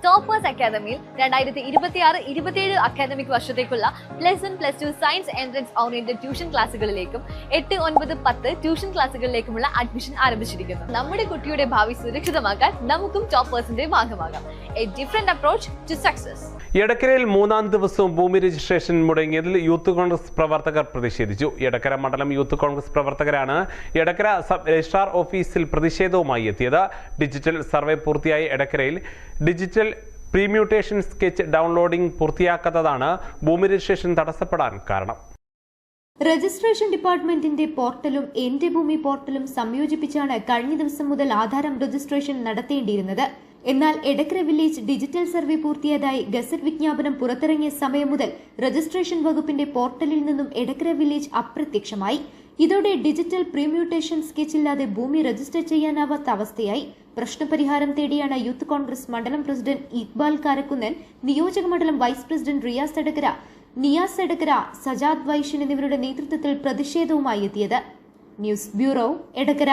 Toppers അക്കാദമിയിൽ 2026-27 academic വർഷത്തേക്കുള്ള +1+2 science entrance oriented tuition ക്ലാസുകളിലേക്കും 8, 9, 10 ട്യൂഷൻ ക്ലാസുകളിലേക്കുമുള്ള അഡ്മിഷൻ ആരംഭിച്ചിരിക്കുന്നു. നമ്മുടെ കുട്ടിയുടെ ഭാവി സുരക്ഷിതമാക്കാൻ നമുക്കും ടോപ്പേഴ്സിന്റെ ഭാഗമാകാം. A different approach to success. എടക്കരയിൽ 3-ാം ദിവസവും ഭൂമി രജിസ്ട്രേഷൻ മുടങ്ങിയതിൽ യൂത്ത് കോൺഗ്രസ് പ്രവർത്തകർ പ്രതിഷേധിച്ചു. എടക്കര മണ്ഡലം യൂത്ത് കോൺഗ്രസ് പ്രവർത്തകരാണ് എടക്കര സബ് രജിസ്ട്രാർ ഓഫീസിൽ പ്രതിഷേധവുമായി എത്തിയത്. ഡിജിറ്റൽ സർവേ പൂർത്തിയായ എടക്കരയിൽ ഡിജിറ്റൽ പ്രീമ്യൂട്ടേഷൻ സ്കെച്ച് ഡൗൺലോഡിംഗ് പൂർത്തിയാക്കാത്തതാണ് ഭൂമി രജിസ്ട്രേഷൻ തടസ്സപ്പെടാൻ കാരണം. രജിസ്ട്രേഷൻ ഡിപ്പാർട്ട്മെന്റിന്റെ പോർട്ടലും എന്റെ ഭൂമി പോർട്ടലും സംയോജിപ്പിച്ചാണ് കഴിഞ്ഞ ദിവസം മുതൽ ആധാരം രജിസ്ട്രേഷൻ നടത്തേണ്ടിയിരുന്നത്. എന്നാൽ എടക്കര വില്ലേജ് ഡിജിറ്റൽ സർവേ പൂർത്തിയായതായി ഗസറ്റ് വിജ്ഞാപനം പുറത്തിറങ്ങിയ സമയം മുതൽ രജിസ്ട്രേഷൻ വകുപ്പിന്റെ പോർട്ടലിൽ നിന്നും എടക്കര വില്ലേജ് അപ്രത്യക്ഷമായി. ഇതോടെ ഡിജിറ്റൽ പ്രീമ്യൂട്ടേഷൻ സ്കെച്ചില്ലാതെ ഭൂമി രജിസ്റ്റർ ചെയ്യാനാവാത്ത അവസ്ഥയായി. പ്രശ്നപരിഹാരം തേടിയാണ് യൂത്ത് കോൺഗ്രസ് മണ്ഡലം പ്രസിഡന്റ് ഇക്ബാൽ കാരക്കുന്നൻ, നിയോജക മണ്ഡലം വൈസ് പ്രസിഡന്റ് റിയാസ് എടക്കര, നിയാസ് എടക്കര, സജാദ് വൈഷ്യൻ എന്നിവരുടെ നേതൃത്വത്തിൽ പ്രതിഷേധവുമായി എത്തിയത്. News bureau, Edakkara.